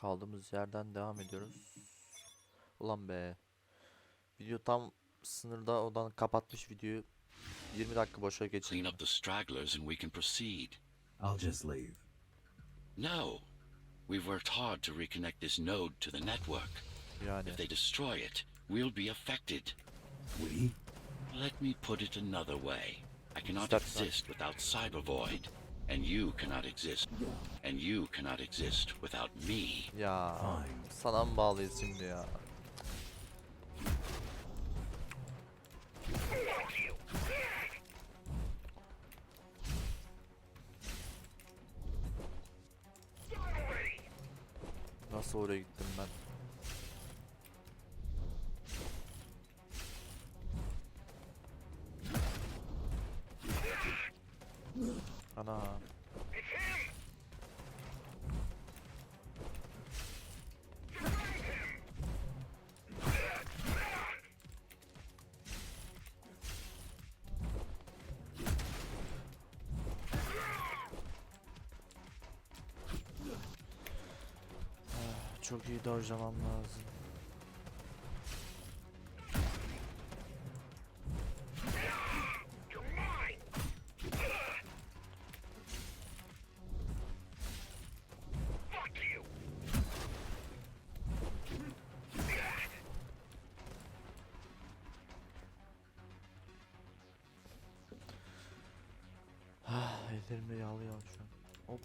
Kaldığımız yerden devam ediyoruz. Ulan be. Video tam sınırda, odan kapatmış videoyu. 20 dakika boşa Clean geçirdim. up the stragglers and we can proceed. I'll just leave. No. We've worked hard to reconnect this node to the network. Yani If they destroy it, we'll be affected. We? Let me put it another way. I cannot Start back. exist without Cybervoid. And you cannot exist. And you cannot exist without me. ya Fine. sana mı bağlıyız şimdi ya? Nasıl oraya gittim ben? Ana. Çok iyi dojlamam lazım. Ellerimde yağlı yağlı şu an. Hop.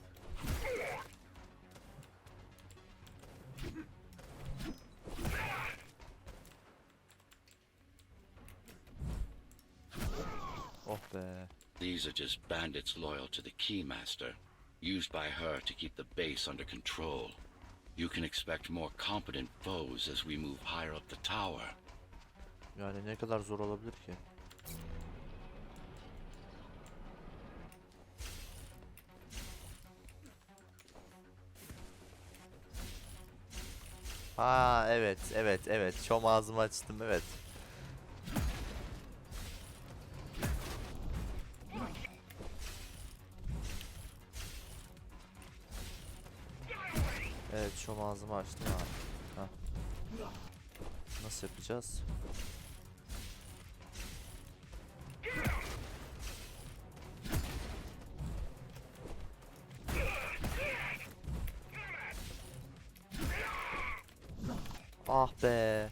Oh be. These are just bandits loyal to the Keymaster, used by her to keep the base under control. You can expect more competent foes as we move higher up the tower. Yani ne kadar zor olabilir ki? Ha evet evet şom ağzımı açtım, evet. Evet, şom ağzımı açtım abi. Hah. Nasıl yapacağız? Ah be.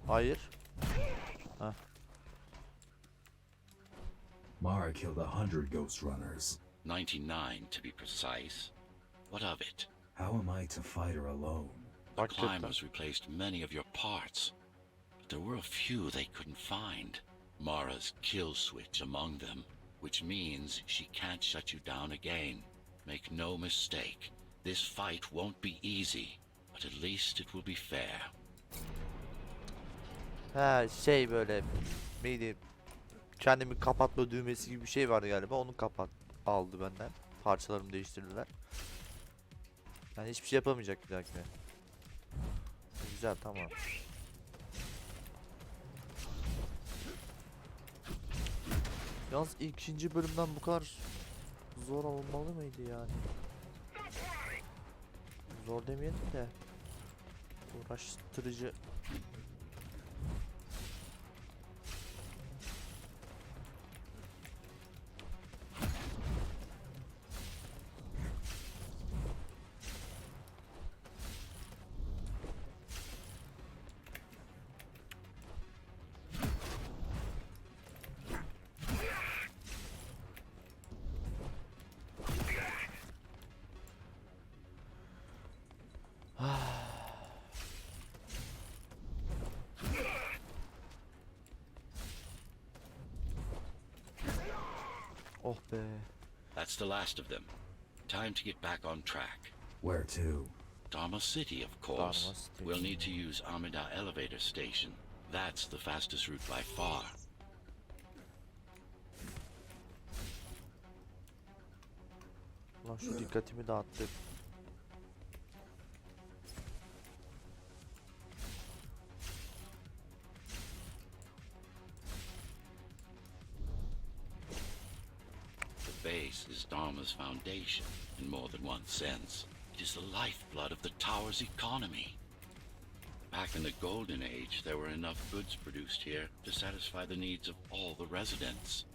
Hayır. Heh. Mara killed 100 Ghostrunners. 99 to be precise. What of it? How am I to fight her alone? Bak cidden. Climbers replaced many of your parts, but there were a few they couldn't find. Mara's kill switch among them, which means she can't shut you down again. Make no mistake, this fight won't be easy, but at least it will be fair. Ha şey, böyle neydi? Kendimi kapatma düğmesi gibi bir şey vardı galiba. Onu aldı benden. Parçalarımı değiştirdiler. Yani hiçbir şey yapamayacak bir dahakine. Güzel, tamam. Yalnız ikinci bölümden bu kadar zor olmalı mıydı yani? Zor demeyelim de uğraştırıcı. Oh be. That's the last of them. Time to get back on track. Where to? Dharma City, of course. Dharma City. We'll need to use Amida Elevator Station. That's the fastest route by far. Lan şu dikkatimi dağıttı. This is Dharma's foundation, in more than one sense. It is the lifeblood of the tower's economy. Back in the Golden Age, there were enough goods produced here to satisfy the needs of all the residents.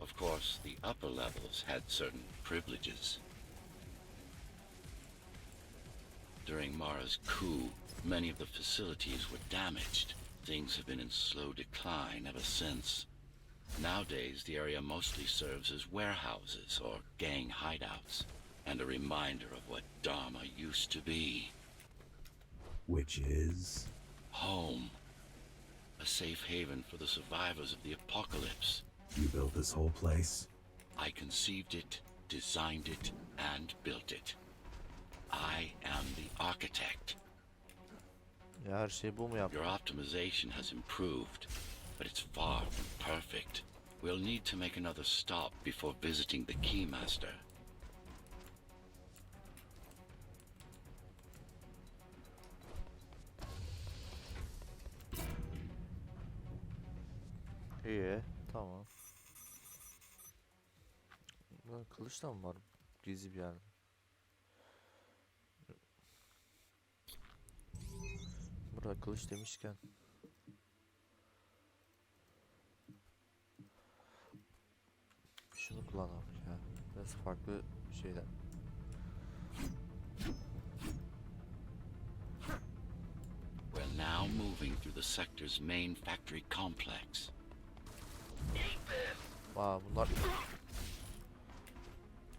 Of course, the upper levels had certain privileges. During Mara's coup, many of the facilities were damaged. Things have been in slow decline ever since. Nowadays, the area mostly serves as warehouses or gang hideouts, and a reminder of what Dharma used to be. Which is? Home. A safe haven for the survivors of the apocalypse. You built this whole place? I conceived it, designed it, and built it. I am the architect. Ya her şeyi bu mu yaptı? Your optimization has improved, but it's far from perfect. We'll need to make another stop before visiting the Keymaster. İyi, tamam. Lan kılıç da mı var gizli bir yerde? Burada kılıç demişken şunu kullanalım ya. Biraz farklı şeyler. We're now moving through the sector's main factory complex. Aa bunlar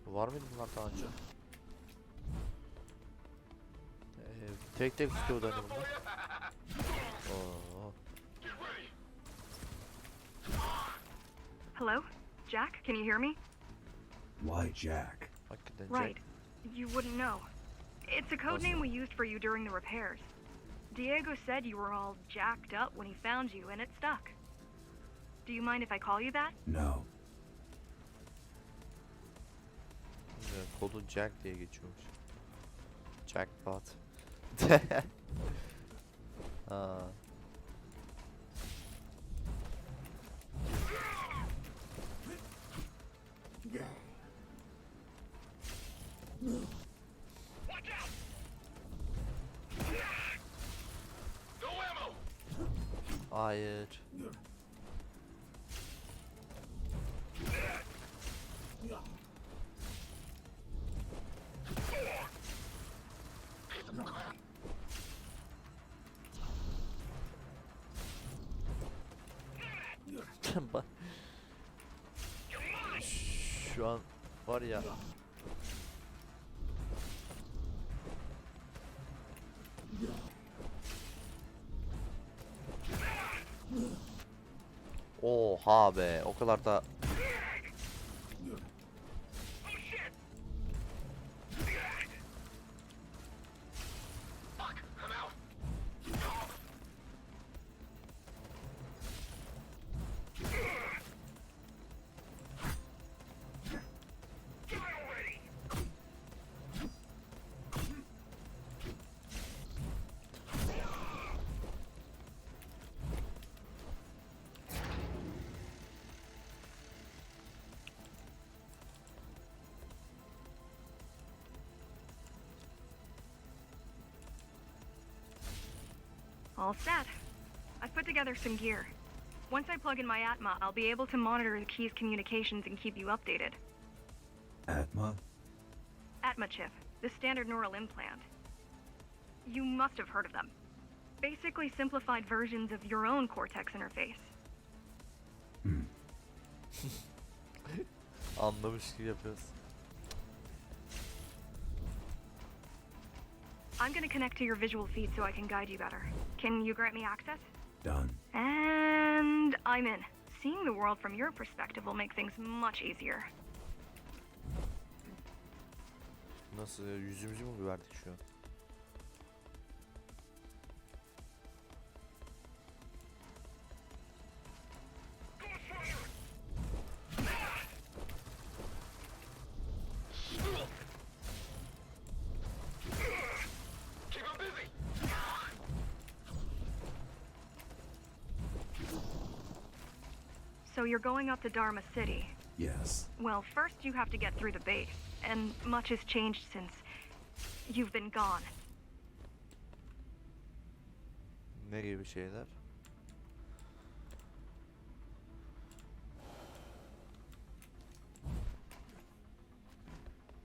var mıydı bunlar daha önce? Tek tek tutuyordu hani bunlar. Oo. Hello? Jack, can you hear me? Why Jack? Hakikaten Right. Jack. You wouldn't know. It's a code name we used for you during the repairs. Diego said you were all jacked up when he found you, and it stuck. Do you mind if I call you that? No. Kodu Jack diye geçiyormuş. Jackpot. Aa. Hayır. Bak. Şu an var ya. Oha be, o kadar da All set. I've put together some gear. Once I plug in my Atma, I'll be able to monitor the key's communications and keep you updated. Atma? Atma chip, the standard neural implant. You must have heard of them. Basically simplified versions of your own Cortex interface. anlamış gibi yapıyoruz. I'm gonna connect to your visual feed so I can guide you better. Can you grant me access? Done. And I'm in. Seeing the world from your perspective will make things much easier. Nasıl, yüzümüzü mü verdik şu an? So you're going up to Dharma City. Yes. Well, first you have to get through the base, and much has changed since you've been gone. Ne gibi şeyler?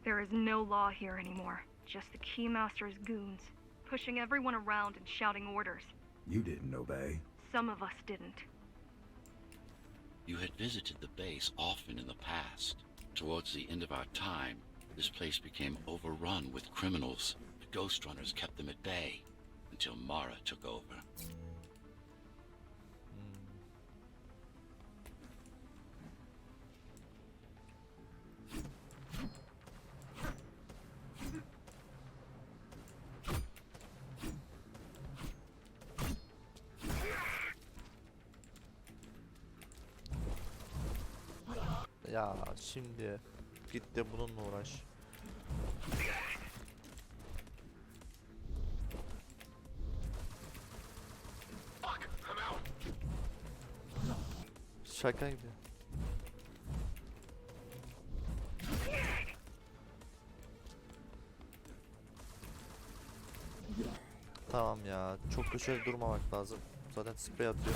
There is no law here anymore, just the Keymaster's goons, pushing everyone around and shouting orders. You didn't obey. Some of us didn't. You had visited the base often in the past. Towards the end of our time, this place became overrun with criminals. The Ghostrunners kept them at bay until Mara took over. Ya şimdi git de bununla uğraş. Şaka gibi. Tamam ya, çok da şöyle durmamak lazım. Zaten sprey atıyor.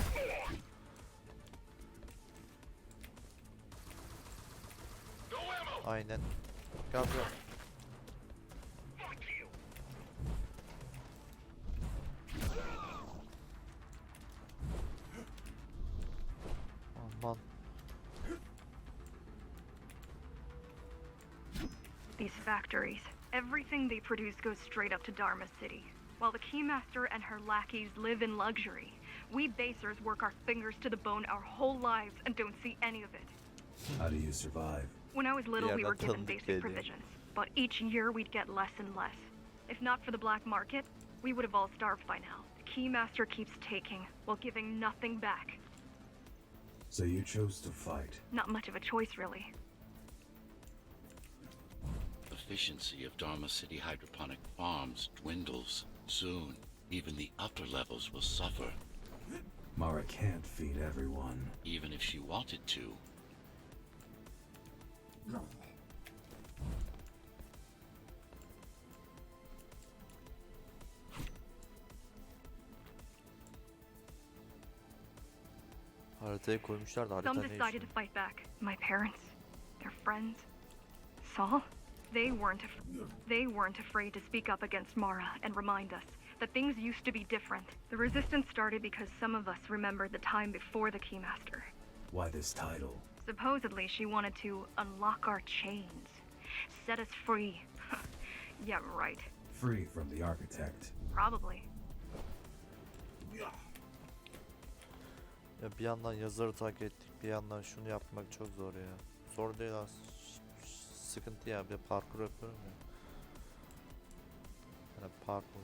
Aynen. Gel buraya. Aman. These factories, everything they produce goes straight up to Dharma City. While the Keymaster and her lackeys live in luxury, we basers work our fingers to the bone our whole lives and don't see any of it. How do you survive? When I was little, Yeah, we that were given doesn't basic fit, yeah. provisions, but each year we'd get less and less. If not for the black market, we would have all starved by now. The Keymaster keeps taking, while giving nothing back. So you chose to fight. Not much of a choice, really. Efficiency of Dharma City hydroponic farms dwindles. Soon, even the upper levels will suffer. Mara can't feed everyone. Even if she wanted to. Haritayı koymuşlar da harita Some ne decided işi? to fight back. My parents, their friends, Saul. They weren't afraid to speak up against Mara and remind us that things used to be different. The resistance started because some of us remembered the time before the Keymaster. Why this title? Supposedly, she wanted to unlock our chains, set us free. Yeah, right. Free from the architect. Probably. Ya bir yandan yazarı takip ettik, bir yandan şunu yapmak çok zor ya. Zor değil aslında. Sıkıntı ya, bir de parkur yapıyorum ya. Yani parkur.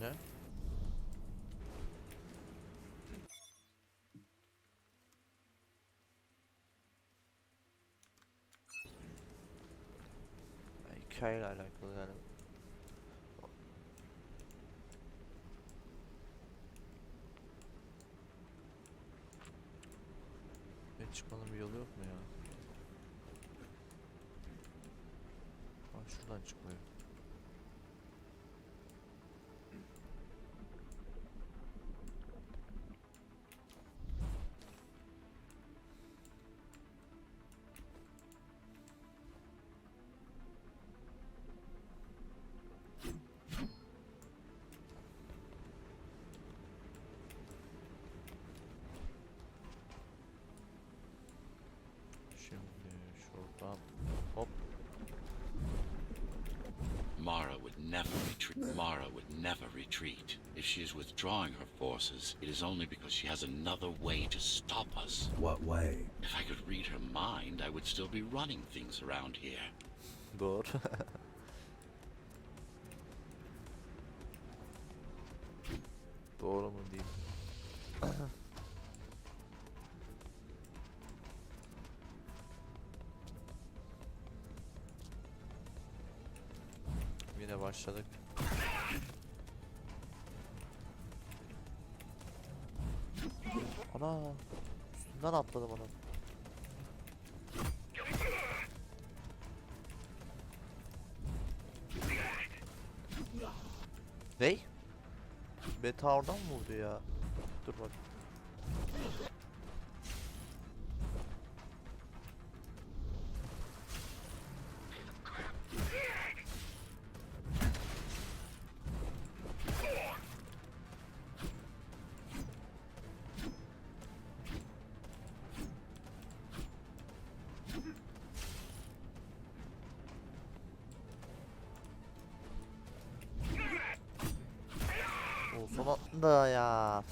Ne? Hikayeyle alakalı yani. Çıkmanın bir yolu yok mu ya? Bak şuradan çıkmıyor. Şimdi şuradan hop. Mara would never retreat. Mara would never retreat. If she is withdrawing her forces, it is only because she has another way to stop us. What way? If I could read her mind, I would still be running things around here. Doğru. Doğru mu diyeyim? Yine başladık. Ana, üstünden atladım adam. Ney? Beta oradan mı vurdu ya? Dur bak. O son anda ya.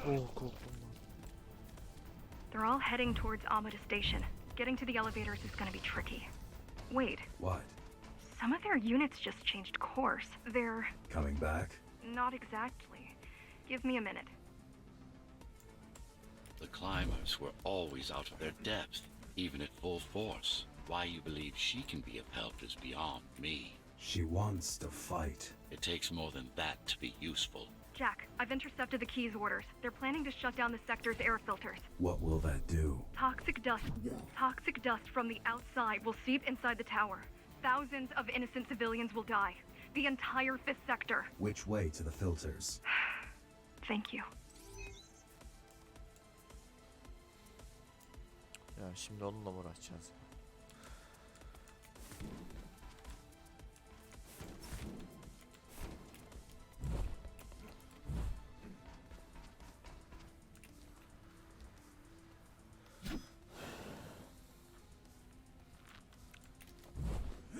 Oh, korktum lan. They're all heading towards Amada Station. Getting to the elevators is gonna be tricky. Wait, What? some of their units just changed course. They're... Coming back? not exactly. Give me a minute. The climbers were always out of their depth, even at full force. Why you believe she can be of help is beyond me. She wants to fight. It takes more than that to be useful. Jack, I've intercepted the Key's orders. They're planning to shut down the sector's air filters. What will that do? Toxic dust from the outside will seep inside the tower. Thousands of innocent civilians will die. The entire 5th sector. Which way to the filters? Thank you. Ya şimdi onunla mı uğraşacağız?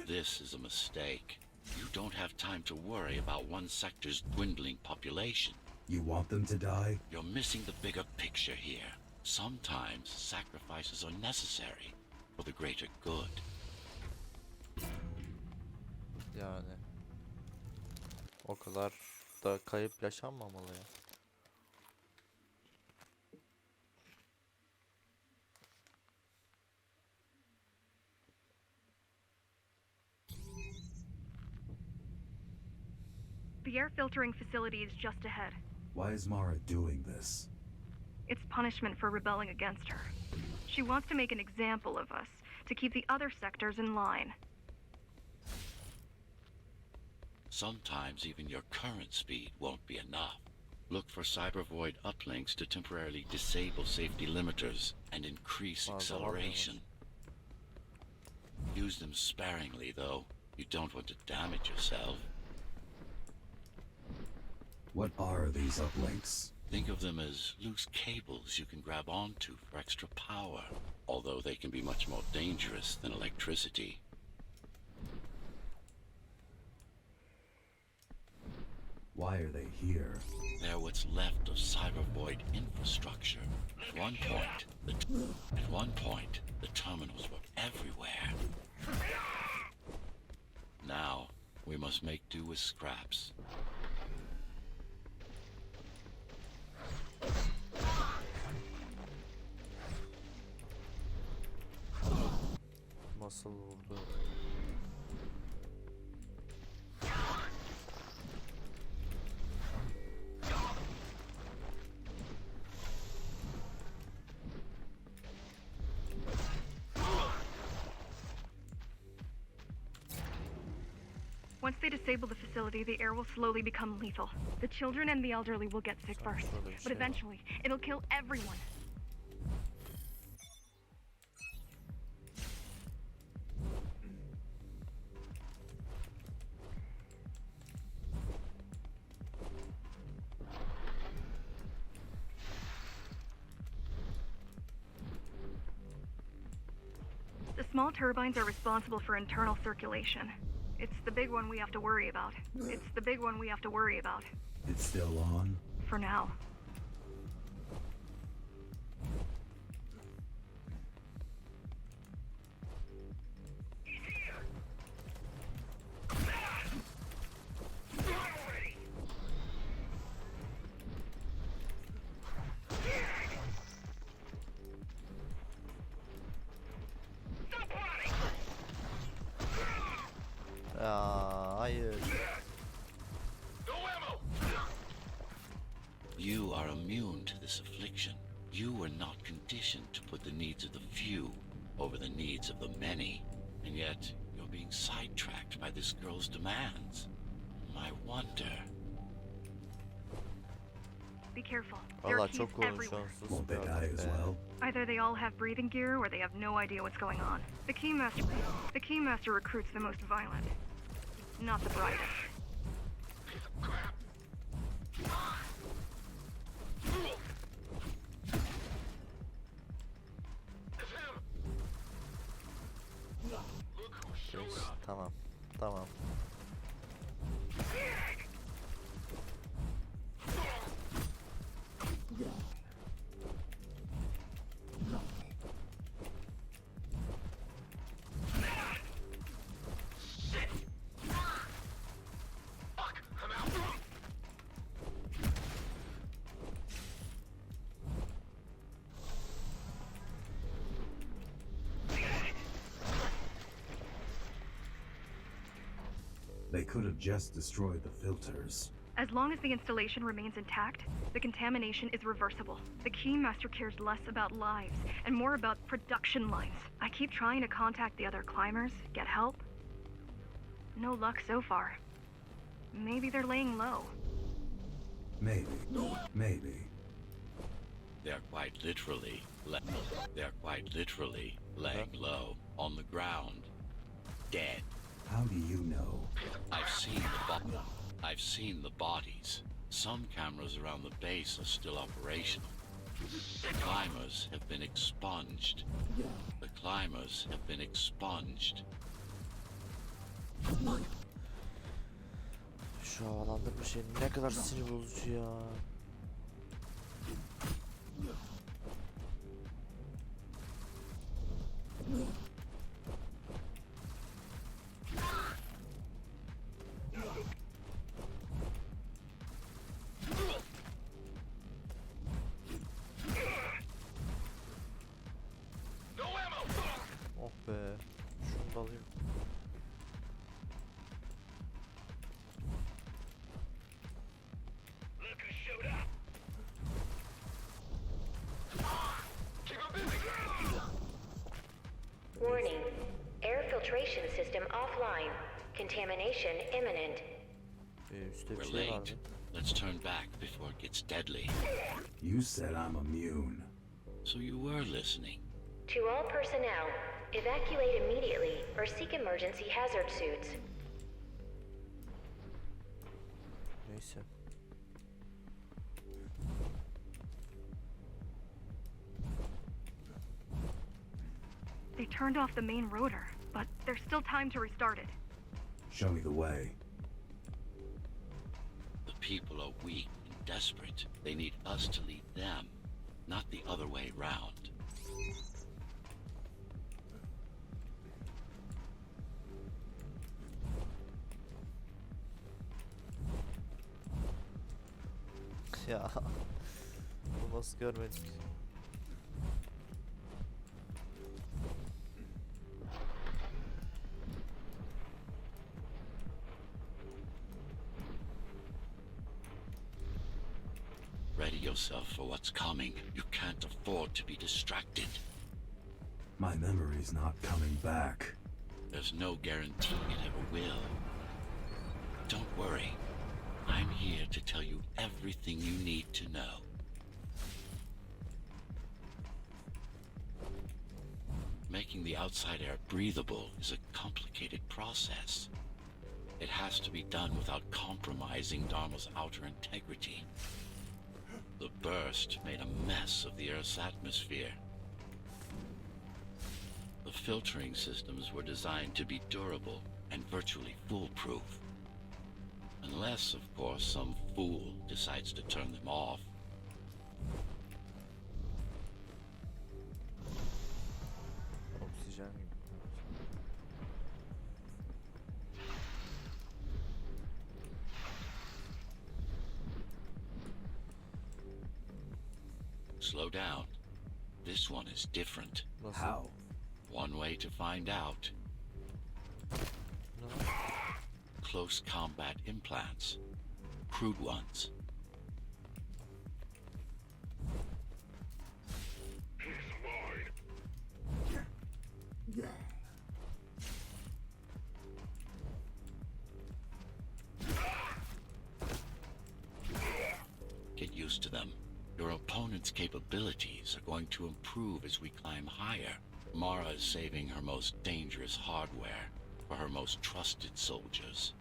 This is a mistake. You don't have time to worry about one sector's dwindling population. You want them to die? You're missing the bigger picture here. Sometimes sacrifices are necessary for the greater good. Yani o kadar da kayıp yaşanmamalı ya. The air filtering facility is just ahead. Why is Mara doing this? It's punishment for rebelling against her. She wants to make an example of us, to keep the other sectors in line. Sometimes even your current speed won't be enough. Look for cybervoid uplinks to temporarily disable safety limiters and increase acceleration. Use them sparingly, though. You don't want to damage yourself. What are these uplinks? Think of them as loose cables you can grab onto for extra power, although they can be much more dangerous than electricity. Why are they here? They're what's left of cybervoid infrastructure. At one point, the terminals were everywhere. Now, we must make do with scraps. Nasıl vurdu? Once they disable the facility, the air will slowly become lethal. The children and the elderly will get sick first, but eventually, it'll kill everyone. The small turbines are responsible for internal circulation. It's the big one we have to worry about. It's the big one we have to worry about. It's still on? For now. Aa, hayır. You are immune to this affliction. You were not conditioned to put the needs of the few over the needs of the many. And yet, you're being sidetracked by this girl's demands. I wonder. Be careful. There are Vallahi keys çok everywhere. konuşuyorsun. Won't they die as well? Either they all have breathing gear or they have no idea what's going on. The keymaster recruits the most violent, not the brightest. Tamam. Tamam. They could have just destroyed the filters. As long as the installation remains intact, the contamination is reversible. The keymaster cares less about lives and more about production lines. I keep trying to contact the other climbers, get help. No luck so far. Maybe they're laying low. Maybe. Maybe. They're quite literally laying low on the ground, dead. How do you know? I've seen the bodies. Some cameras around the base are still operational. The climbers have been expunged. The climbers have been expunged. Şu havalandırma şey ne kadar sinir bozucu ya. Oh be. Şunu da alayım. Warning. Air filtration system offline. Contamination imminent. Üstte bir We're şey vardı. late. Let's turn back before it gets deadly. You said I'm immune. So you were listening. To all personnel, evacuate immediately or seek emergency hazard suits. Neyse. They turned off the main rotor, but there's still time to restart it. Show me the way. The people are weak and desperate. They need us to lead them, not the other way round. Ya. Bu nasıl görmedik? Ready yourself for what's coming. You can't afford to be distracted. My memory's not coming back. There's no guarantee it ever will. Don't worry. I'm here to tell you everything you need to know. Making the outside air breathable is a complicated process. It has to be done without compromising Dharma's outer integrity. The burst made a mess of the Earth's atmosphere. The filtering systems were designed to be durable and virtually foolproof. Unless, of course, some fool decides to turn them off. Oksijen gibi. Slow down. This one is different. Nasıl? How? One way to find out. Ne lan? Close combat implants. Crude ones. Get used to them. Your opponent's capabilities are going to improve as we climb higher. Mara is saving her most dangerous hardware for her most trusted soldiers.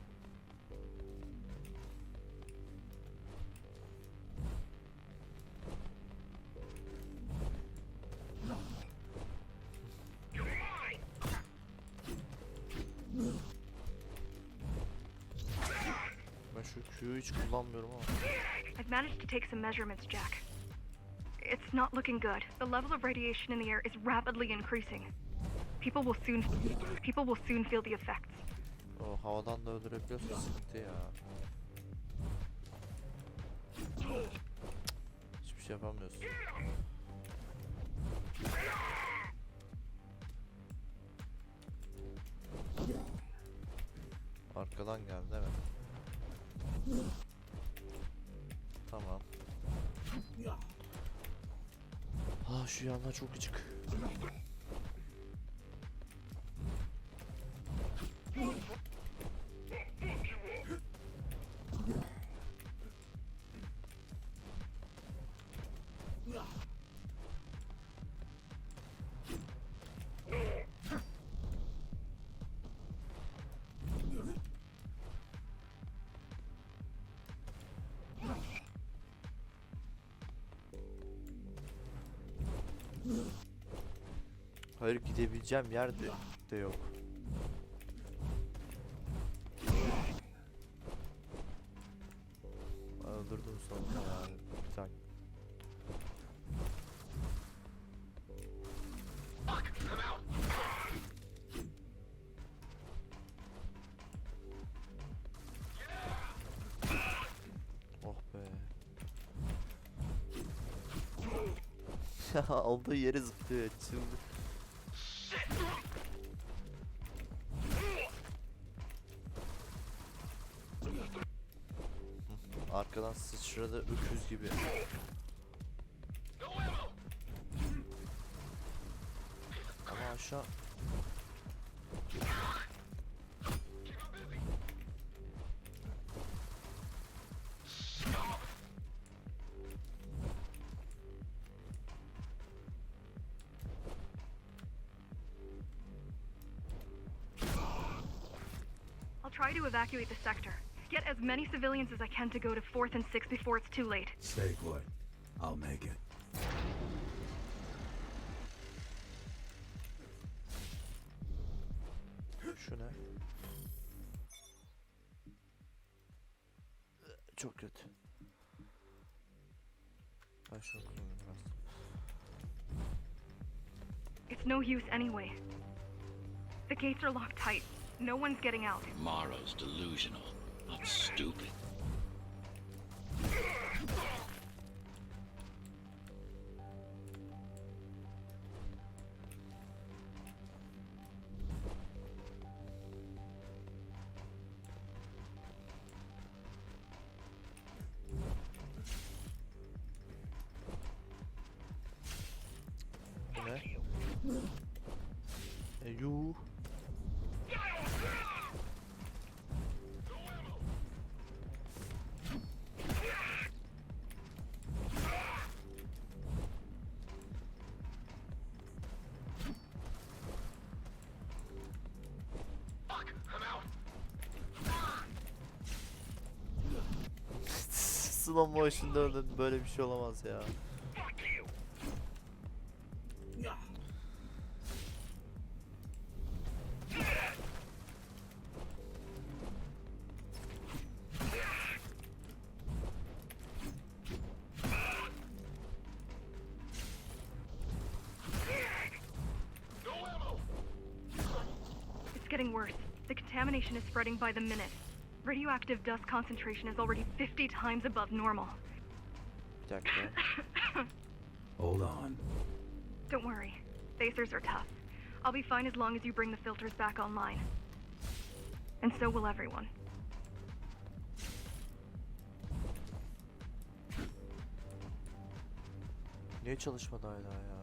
Ben şu Q'yu hiç kullanmıyorum ama. I've managed to take some measurements, Jack. It's not looking good. The level of radiation in the air is rapidly increasing. People will soon feel the effects. O havadan da öldürebiliyorsun, sıkıntı ya. Hiçbir şey yapamıyorsun. Arkadan geldi değil mi? Tamam. Ah, şu yandan çok gıcık. Hayır, gidebileceğim yer de yok. Öldürdüm sonunda yani. Bir tane. Oh be. Ya aldığı yere zıplıyor. Şimdi. Arkadan sıçradı öküz gibi. Ama aşağı. I'll try to evacuate the sector. Get as many civilians as I can to go to 4th and 6th before it's too late. Stay put. I'll make it. Şu ne? Çok kötü. Ben şunu kullanayım biraz. It's no use anyway. The gates are locked tight. No one's getting out. Mara's delusional, not stupid. Bu ne? Yuh. Slow motion'da öldüm, böyle bir şey olamaz ya. getting worse. The contamination is spreading by the minute. Radioactive dust concentration is already 50 times above normal. Bir dakika. Hold on. Don't worry. Facers are tough. I'll be fine as long as you bring the filters back online. And so will everyone. Niye çalışmadı hala ya?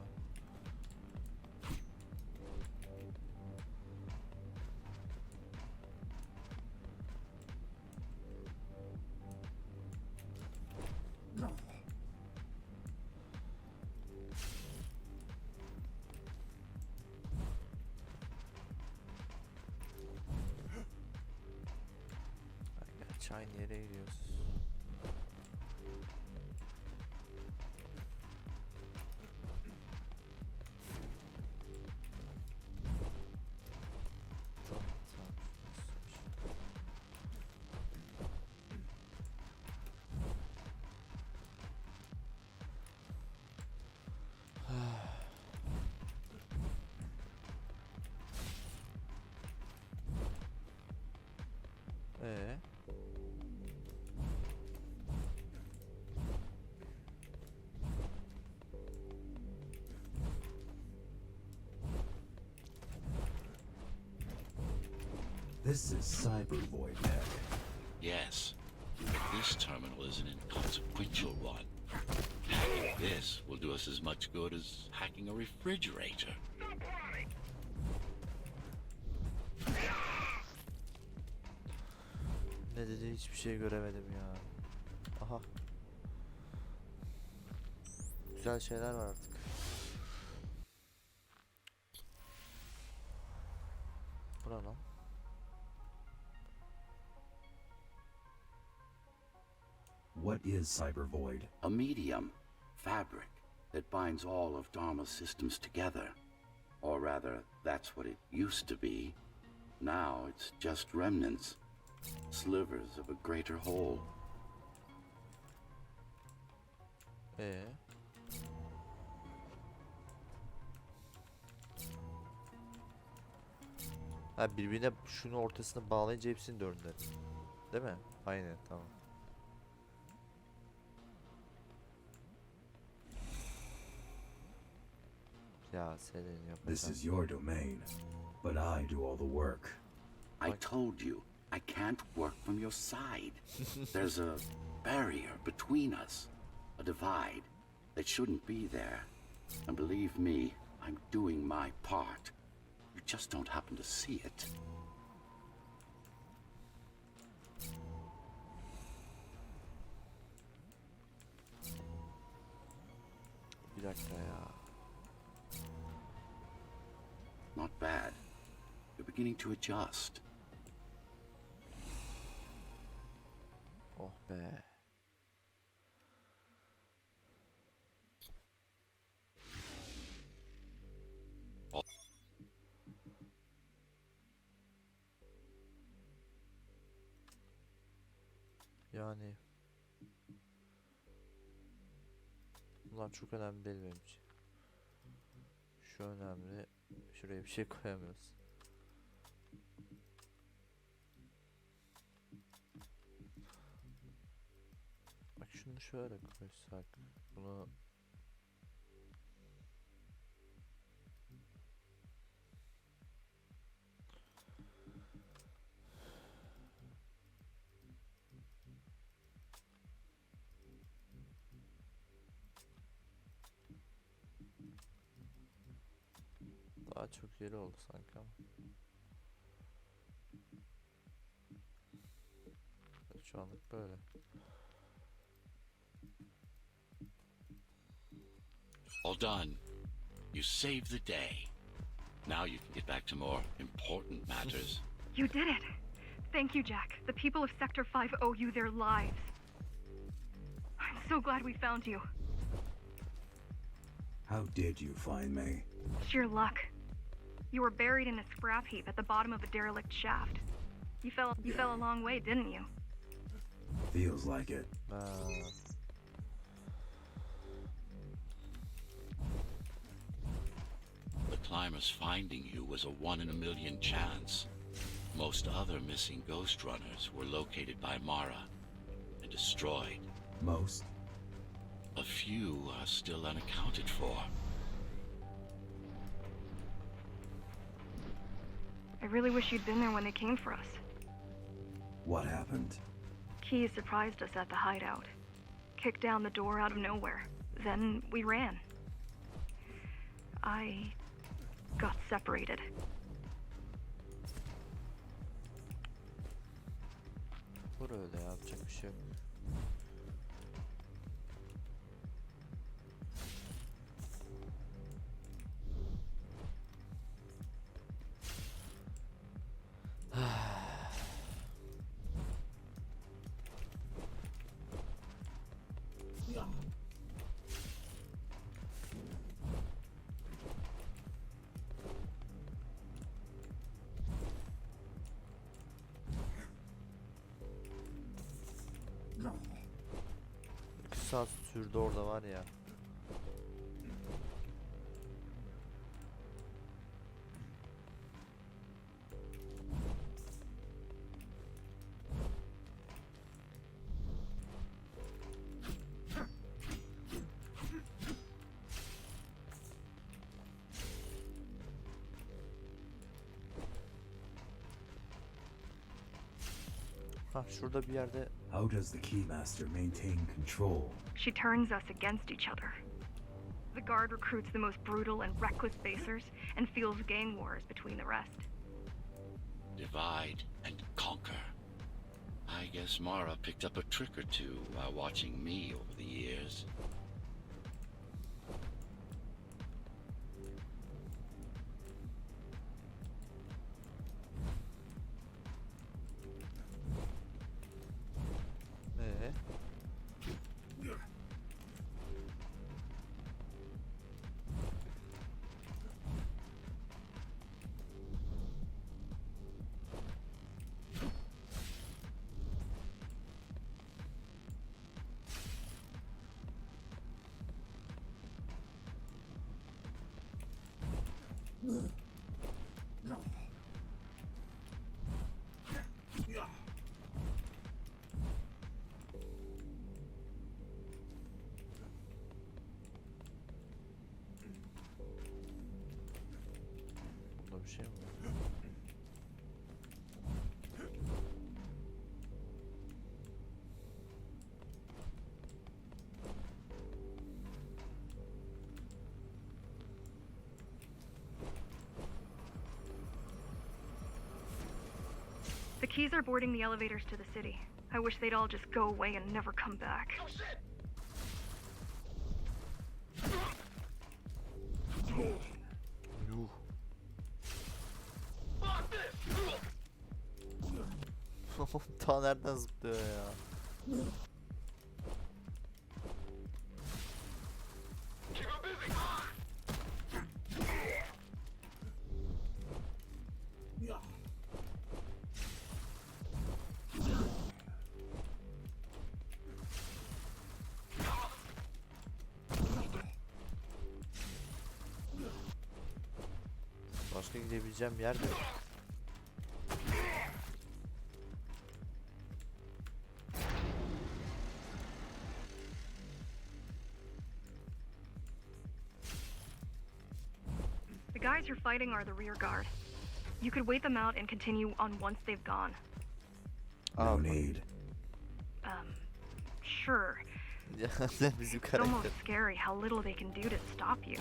Gerçi aynı yere gidiyoruz. Tamam, tamam. Ee? This is Cyber Void tech. Yes, but this terminal is an inconsequential one. Hacking this will do us as much good as hacking a refrigerator. Ne dedi hiçbir şey göremedim ya. Aha. Güzel şeyler var artık. Bu ne lan? What is Cyber Void? A medium, fabric, that binds all of Dharma's systems together. Or rather, that's what it used to be. Now it's just remnants, slivers of a greater whole. Ha, birbirine şunu ortasına bağlayınca hepsini döndü. Değil mi? Aynen, tamam. Ya senin yapacağın. This is your domain, but I do all the work. I told you, I can't work from your side. There's a barrier between us, a divide that shouldn't be there. And believe me, I'm doing my part. You just don't happen to see it. Bir dakika ya. Not bad. You're beginning to adjust. Oh be. Yani bunlar çok önemli değil benim için. Şu önemli. Şuraya bir şey koyamıyoruz. Bak şunu şöyle koysak. Bunu daha çok yeri oldu sanki ama. Şu anlık böyle. All done. You saved the day. Now you can get back to more important matters. You did it! Thank you, Jack. The people of Sector 5 owe you their lives. I'm so glad we found you. How did you find me? Sheer luck. You were buried in a scrap heap at the bottom of a derelict shaft. You fell a long way, didn't you? Feels like it. The climbers finding you was a 1 in a million chance. Most other missing Ghostrunners were located by Mara and destroyed. Most? A few are still unaccounted for. I really wish you'd been there when they came for us. What happened? Key surprised us at the hideout. Kicked down the door out of nowhere. Then we ran. I got separated. Vur öyle ya, yapacak bir şey yok. Saat sürdü orada var ya. Ha, şurada bir yerde. How does the Keymaster maintain control? She turns us against each other. The guard recruits the most brutal and reckless basers and fuels gang wars between the rest. Divide and conquer. I guess Mara picked up a trick or two while watching me over the years. Burada bir şey mi var? The Keys are boarding the elevators to the city. I wish they'd all just go away and never come back. Yuh. Ta nereden zıplıyor ya? Başka gidebileceğim bir yer mi? The guys you're fighting are the rear guard. You could wait them out and continue on once they've gone. No need. Sure. Ya bizim It's almost karakter. scary how little they can do to stop you.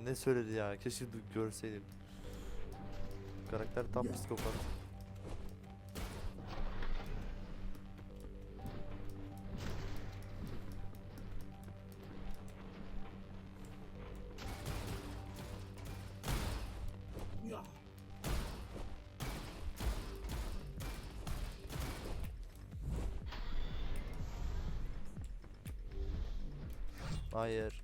Ne söyledi ya? Keşke görseydim. Karakter tam psikopat. Hayır.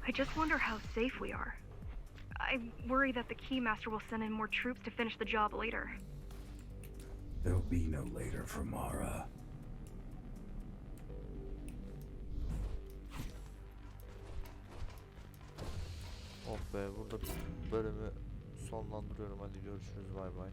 I just wonder how safe we are. I worry that the Keymaster will send in more troops to finish the job later. There'll be no later for Mara. Oh be, burada bölümü sonlandırıyorum. Hadi görüşürüz, bay bay.